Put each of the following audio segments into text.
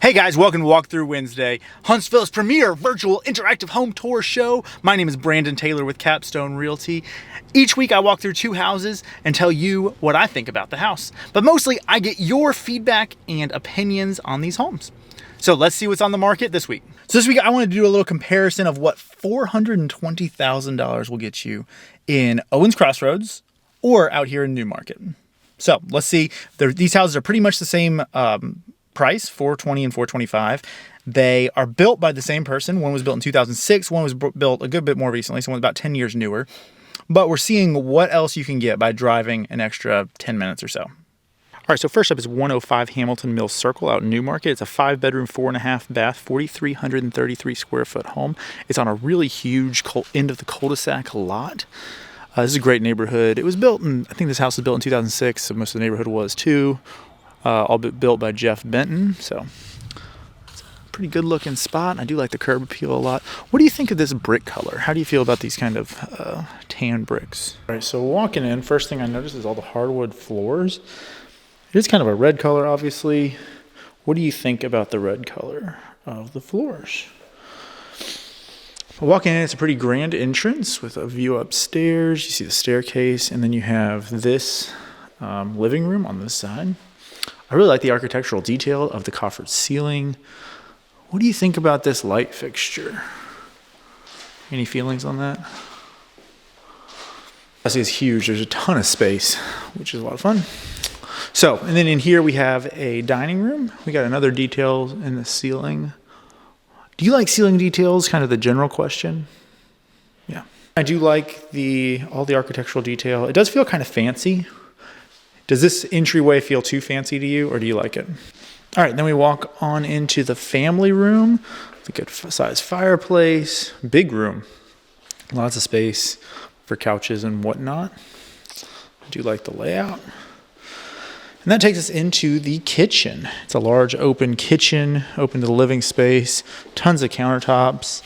Hey guys, welcome to Walkthrough Wednesday, Huntsville's premier virtual interactive home tour show. My name is Brandon Taylor with Capstone Realty. Each week I walk through two houses and tell you what I think about the house. But mostly I get your feedback and opinions on these homes. So let's see what's on the market this week. So this week I wanted to do a little comparison of what $420,000 will get you in Owens Crossroads or out here in Newmarket. So let's see. These houses are pretty much the same price, $420,000 and $425,000. They are built by the same person. One was built in 2006. One was built a good bit more recently. So one's about 10 years newer. But we're seeing what else you can get by driving an extra 10 minutes or so. All right, so first up is 105 Hamilton Mills Circle out in Newmarket. It's a 5-bedroom, 4.5 bath, 4,333 square foot home. It's on a really huge end of the cul-de-sac lot. This is a great neighborhood. It was built in, I think this house was built in 2006, so most of the neighborhood was too. All built by Jeff Benton, so it's a pretty good looking spot. I do like the curb appeal a lot. What do you think of this brick color? How do you feel about these kind of tan bricks? All right, so walking in, first thing I noticed is all the hardwood floors. It is kind of a red color, obviously. What do you think about the red color of the floors? Walking in, it's a pretty grand entrance with a view upstairs. You see the staircase, and then you have this living room on this side. I really like the architectural detail of the coffered ceiling. What do you think about this light fixture? Any feelings on that? I see it's huge. There's a ton of space, which is a lot of fun. So, and then in here we have a dining room. We got another detail in the ceiling. Do you like ceiling details? Kind of the general question. Yeah. I do like all the architectural detail. It does feel kind of fancy. Does this entryway feel too fancy to you, or do you like it? All right, then we walk on into the family room. The good size fireplace, big room, lots of space for couches and whatnot. I do like the layout. And that takes us into the kitchen. It's a large open kitchen, open to the living space, tons of countertops,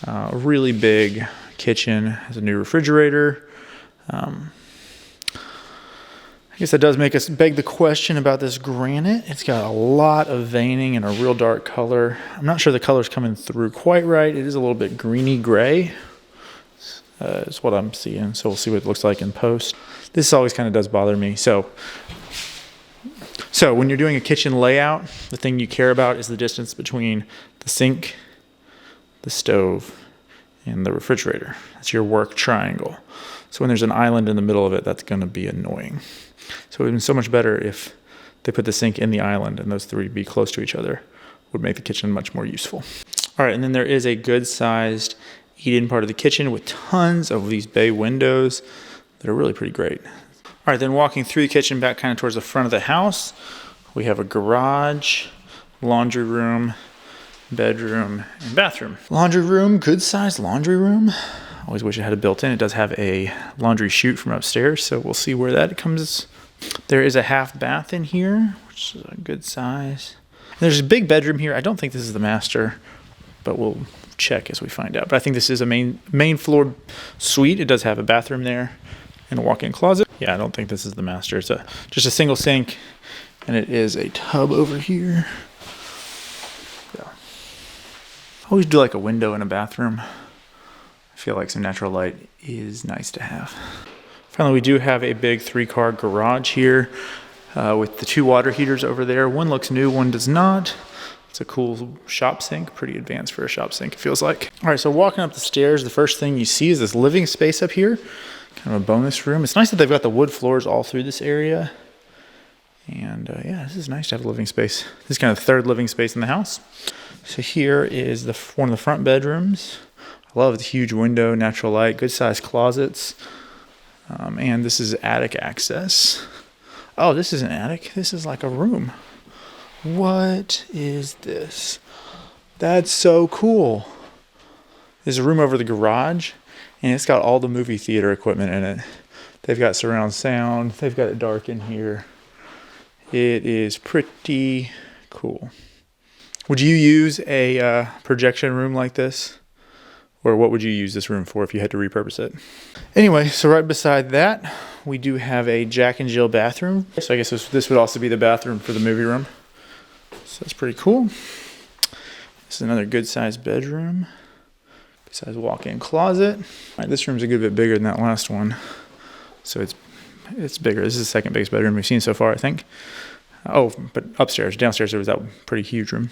a really big kitchen, has a new refrigerator. I guess that does make us beg the question about this granite. It's got a lot of veining and a real dark color. I'm not sure the color's coming through quite right. It is a little bit greeny gray. Is what I'm seeing. So we'll see what it looks like in post. This always kind of does bother me. So when you're doing a kitchen layout, the thing you care about is the distance between the sink, the stove, and the refrigerator. That's your work triangle. So when there's an island in the middle of it, that's going to be annoying. So it would have been so much better if they put the sink in the island and those three be close to each other. Would make the kitchen much more useful. All right, and then there is a good-sized eat-in part of the kitchen with tons of these bay windows that are really pretty great. All right, then walking through the kitchen back kind of towards the front of the house, we have a garage, laundry room, bedroom, and bathroom. Laundry room, good-sized laundry room. Always wish it had a built-in. It does have a laundry chute from upstairs, so we'll see where that comes. There is a half bath in here, which is a good size. And there's a big bedroom here. I don't think this is the master, but we'll check as we find out. But I think this is a main floor suite. It does have a bathroom there and a walk-in closet. Yeah, I don't think this is the master. It's just a single sink, and it is a tub over here. Yeah. I always do like a window in a bathroom. I feel like some natural light is nice to have. Finally, we do have a big 3-car garage here with the 2 water heaters over there. One looks new, one does not. It's a cool shop sink, pretty advanced for a shop sink, it feels like. All right, so walking up the stairs, the first thing you see is this living space up here, kind of a bonus room. It's nice that they've got the wood floors all through this area. And yeah, this is nice to have a living space. This is kind of the third living space in the house. So here is one of the front bedrooms. I love the huge window, natural light, good sized closets. And this is attic access. Oh, this is an attic. This is like a room. What is this? That's so cool. There's a room over the garage, and it's got all the movie theater equipment in it. They've got surround sound. They've got it dark in here. It is pretty cool. Would you use a projection room like this? Or what would you use this room for if you had to repurpose it? Anyway, so right beside that, we do have a Jack and Jill bathroom. So I guess this would also be the bathroom for the movie room. So that's pretty cool. This is another good sized bedroom. Good sized walk-in closet. All right, this room's a good bit bigger than that last one. So it's bigger. This is the second biggest bedroom we've seen so far, I think. Oh, but upstairs, downstairs there was that pretty huge room.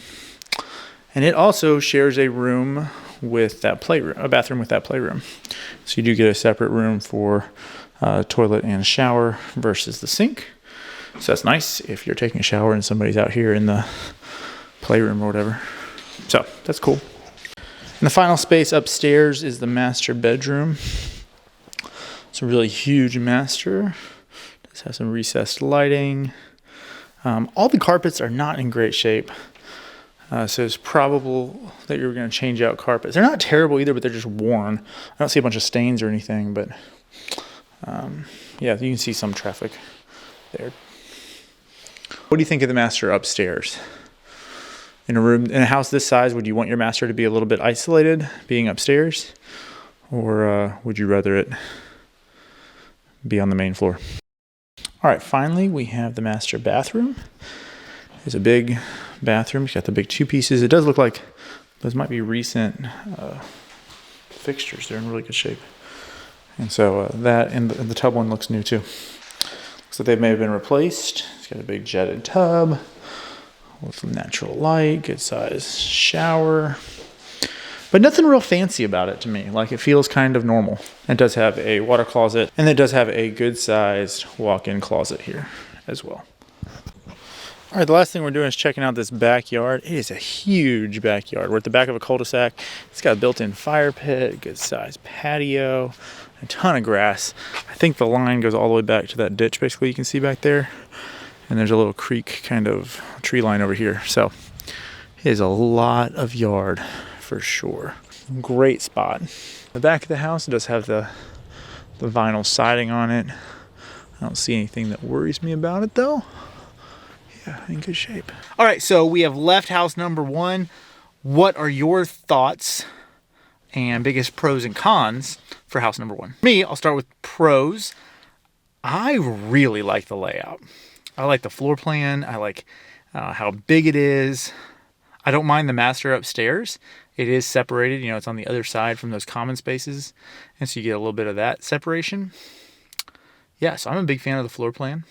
And it also shares a room with that playroom, a bathroom with that playroom. So you do get a separate room for toilet and shower versus the sink. So that's nice if you're taking a shower and somebody's out here in the playroom or whatever. So that's cool. And the final space upstairs is the master bedroom. It's a really huge master. Does have some recessed lighting. All the carpets are not in great shape. So it's probable that you're going to change out carpets. They're not terrible either, but they're just worn. I don't see a bunch of stains or anything, but yeah, you can see some traffic there. What do you think of the master upstairs? In a house this size, would you want your master to be a little bit isolated, being upstairs? Or would you rather it be on the main floor? All right, finally, we have the master bathroom. It's a big bathroom. It's got the big two pieces. It does look like those might be recent fixtures. They're in really good shape. And so that and the tub one looks new too. Looks like they may have been replaced. It's got a big jetted tub with natural light, good size shower. But nothing real fancy about it to me. Like, it feels kind of normal. It does have a water closet, and it does have a good sized walk-in closet here as well. All right, the last thing we're doing is checking out this backyard. It is a huge backyard. We're at the back of a cul-de-sac. It's got a built-in fire pit, good sized patio, a ton of grass. I think the line goes all the way back to that ditch, basically, you can see back there. And there's a little creek kind of tree line over here. So it is a lot of yard for sure. Great spot. The back of the house does have the vinyl siding on it. I don't see anything that worries me about it though. Yeah, in good shape. All right, so we have left house number one. What are your thoughts and biggest pros and cons for house number one? Me, I'll start with pros. I really like the layout. I like the floor plan. I like how big it is. I don't mind the master upstairs. It is separated, you know, it's on the other side from those common spaces. And so you get a little bit of that separation. Yeah, so I'm a big fan of the floor plan.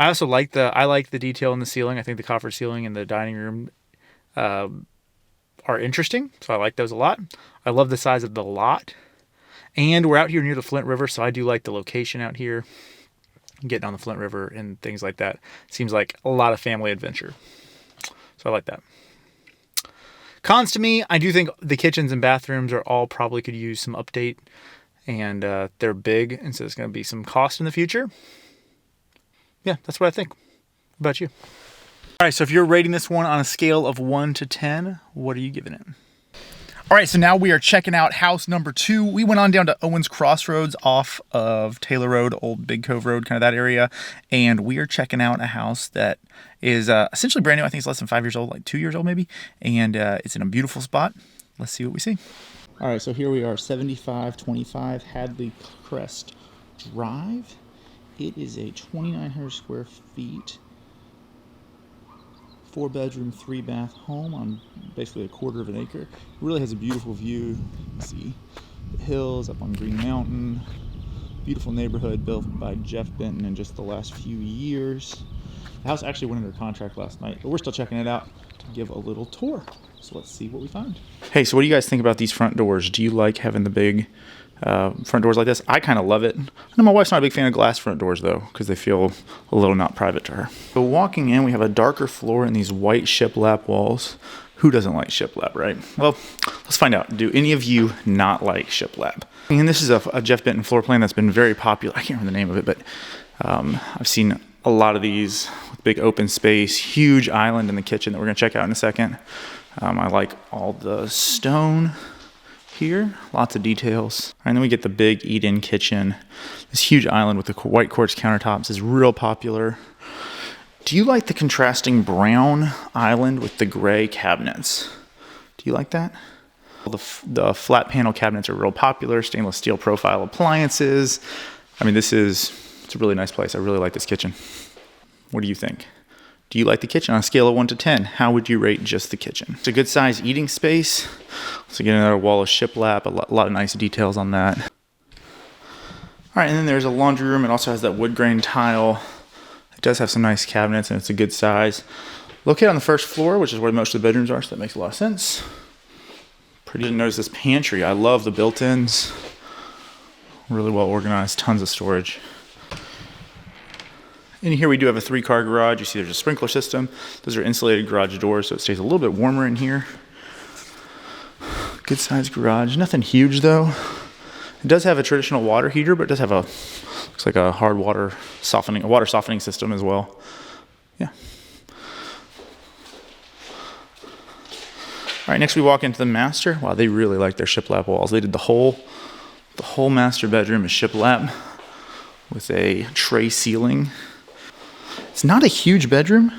I also like the detail in the ceiling. I think the coffer ceiling in the dining room are interesting. So I like those a lot. I love the size of the lot. And we're out here near the Flint River, so I do like the location out here. Getting on the Flint River and things like that. Seems like a lot of family adventure. So I like that. Cons to me, I do think the kitchens and bathrooms are all probably could use some update. And they're big, and so there's going to be some cost in the future. Yeah, that's what I think. What about you? All right, so if you're rating this one on a scale of 1 to 10, what are you giving it? All right, so now we are checking out house number 2. We went on down to Owens Crossroads off of Taylor Road, Old Big Cove Road, kind of that area. And we are checking out a house that is essentially brand new. I think it's less than 5 years old, like 2 years old maybe. And it's in a beautiful spot. Let's see what we see. All right, so here we are, 7525 Hadley Crest Drive. It is a 2,900 square feet, 4-bedroom, 3-bath home on basically a quarter of an acre. It really has a beautiful view. You can see the hills up on Green Mountain. Beautiful neighborhood built by Jeff Benton in just the last few years. The house actually went under contract last night, but we're still checking it out to give a little tour. So let's see what we find. Hey, so what do you guys think about these front doors? Do you like having the big front doors like this? I kind of love it. I know my wife's not a big fan of glass front doors though, because they feel a little not private to her. So walking in, we have a darker floor and these white shiplap walls. Who doesn't like shiplap, right? Well, let's find out. Do any of you not like shiplap? And this is a Jeff Benton floor plan that's been very popular. I can't remember the name of it, but I've seen a lot of these with big open space, huge island in the kitchen that we're going to check out in a second. I like all the stone here, lots of details. And then we get the big eat-in kitchen. This huge island with the white quartz countertops is real popular. Do you like the contrasting brown island with the gray cabinets? Do you like that? The flat panel cabinets are real popular, stainless steel profile appliances. I mean, it's a really nice place. I really like this kitchen. What do you think? Do you like the kitchen? On a scale of 1 to 10, how would you rate just the kitchen? It's a good size eating space. So again, another wall of shiplap, a lot of nice details on that. All right, and then there's a laundry room. It also has that wood grain tile. It does have some nice cabinets, and it's a good size. Located on the first floor, which is where most of the bedrooms are, so that makes a lot of sense. Pretty. Notice this pantry. I love the built-ins. Really well organized, tons of storage. In here we do have a 3-car garage. You see there's a sprinkler system. Those are insulated garage doors, so it stays a little bit warmer in here. Good sized garage. Nothing huge though. It does have a traditional water heater, but it does have looks like a hard water softening system as well. Yeah. All right, next we walk into the master. Wow, they really like their shiplap walls. They did the whole master bedroom is shiplap with a tray ceiling. It's not a huge bedroom.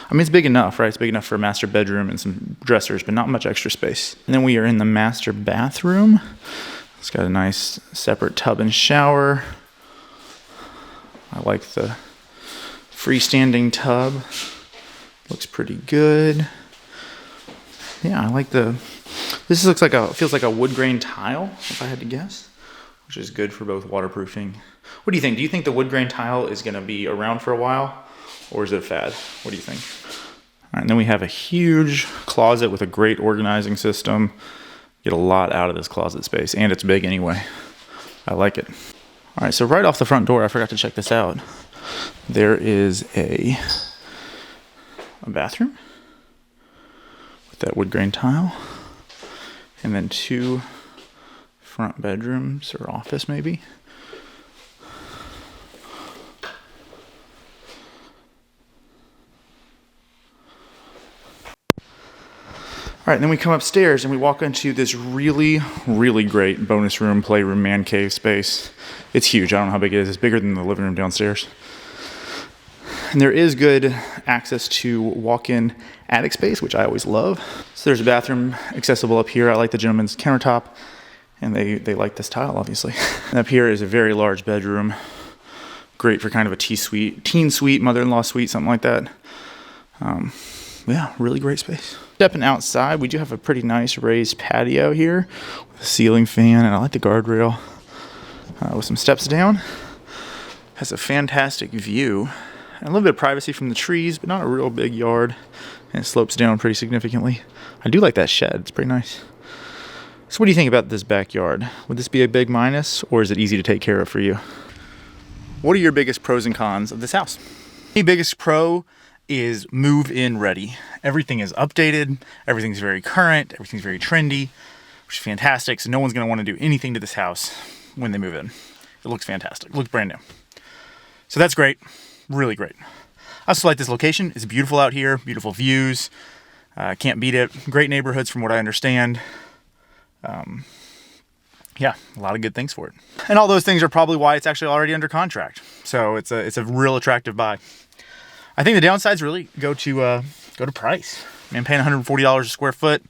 I mean, it's big enough, right? It's big enough for a master bedroom and some dressers, but not much extra space. And then we are in the master bathroom. It's got a nice separate tub and shower. I like the freestanding tub. Looks pretty good. Yeah, I like this feels like a wood grain tile, if I had to guess, which is good for both waterproofing. What do you think? Do you think the wood grain tile is gonna be around for a while? Or is it a fad? What do you think? All right, and then we have a huge closet with a great organizing system. Get a lot out of this closet space, and it's big anyway. I like it. All right, so right off the front door, I forgot to check this out. There is a bathroom with that wood grain tile, and then 2 front bedrooms or office maybe. All right, then we come upstairs and we walk into this really, really great bonus room, playroom, man cave space. It's huge. I don't know how big it is. It's bigger than the living room downstairs. And there is good access to walk-in attic space, which I always love. So there's a bathroom accessible up here. I like the gentleman's countertop, and they like this tile, obviously. And up here is a very large bedroom. Great for kind of a teen suite, mother-in-law suite, something like that. Yeah, really great space. Stepping outside, we do have a pretty nice raised patio here with a ceiling fan, and I like the guardrail with some steps down. Has a fantastic view and a little bit of privacy from the trees, but not a real big yard, and it slopes down pretty significantly. I do like that shed. It's pretty nice. So what do you think about this backyard? Would this be a big minus, or is it easy to take care of for you? What are your biggest pros and cons of this house? The biggest pro is move-in ready. Everything is updated, everything's very current, everything's very trendy, which is fantastic. So no one's gonna want to do anything to this house when they move in. It looks fantastic, it looks brand new. So that's great, really great. I also like this location. It's beautiful out here, beautiful views. Can't beat it. Great neighborhoods from what I understand. Yeah, a lot of good things for it. And all those things are probably why it's actually already under contract. So it's a real attractive buy. I think the downsides really go to price. Man, paying $140 a square foot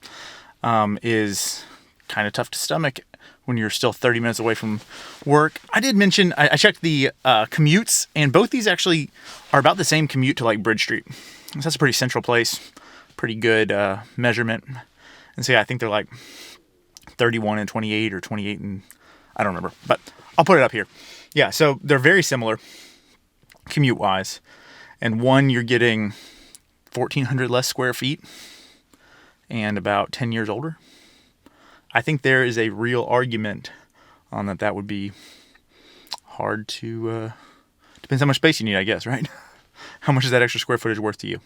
is kind of tough to stomach when you're still 30 minutes away from work. I did mention, I checked the commutes, and both these actually are about the same commute to like Bridge Street. So that's a pretty central place, pretty good measurement. And so yeah, I think they're like 31 and 28 or 28 and I don't remember, but I'll put it up here. Yeah, so they're very similar commute-wise. And one, you're getting 1,400 less square feet and about 10 years older. I think there is a real argument on that would be hard to, depends how much space you need, I guess, right? How much is that extra square footage worth to you?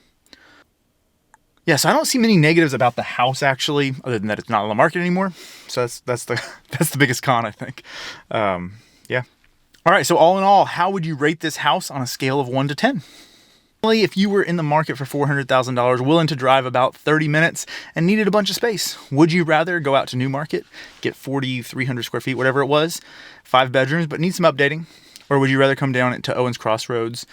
Yeah, so I don't see many negatives about the house, actually, other than that it's not on the market anymore. So that's the biggest con, I think. Yeah. All right, so all in all, how would you rate this house on a scale of 1 to 10? If you were in the market for $400,000, willing to drive about 30 minutes and needed a bunch of space, would you rather go out to Newmarket, get 4,300 square feet, whatever it was, 5 bedrooms, but need some updating? Or would you rather come down to Owens Crossroads,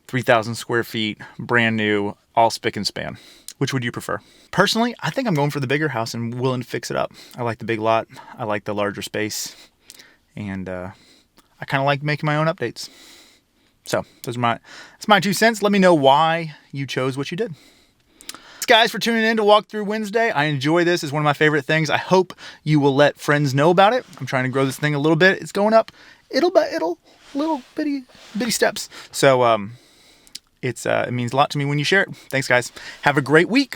3,000 square feet, brand new, all spick and span? Which would you prefer? Personally, I think I'm going for the bigger house and willing to fix it up. I like the big lot. I like the larger space. And I kind of like making my own updates. So that's my 2 cents. Let me know why you chose what you did. Thanks, guys, for tuning in to Walk Through Wednesday. I enjoy this. It's one of my favorite things. I hope you will let friends know about it. I'm trying to grow this thing a little bit. It's going up. It'll little bitty steps. So it means a lot to me when you share it. Thanks, guys. Have a great week.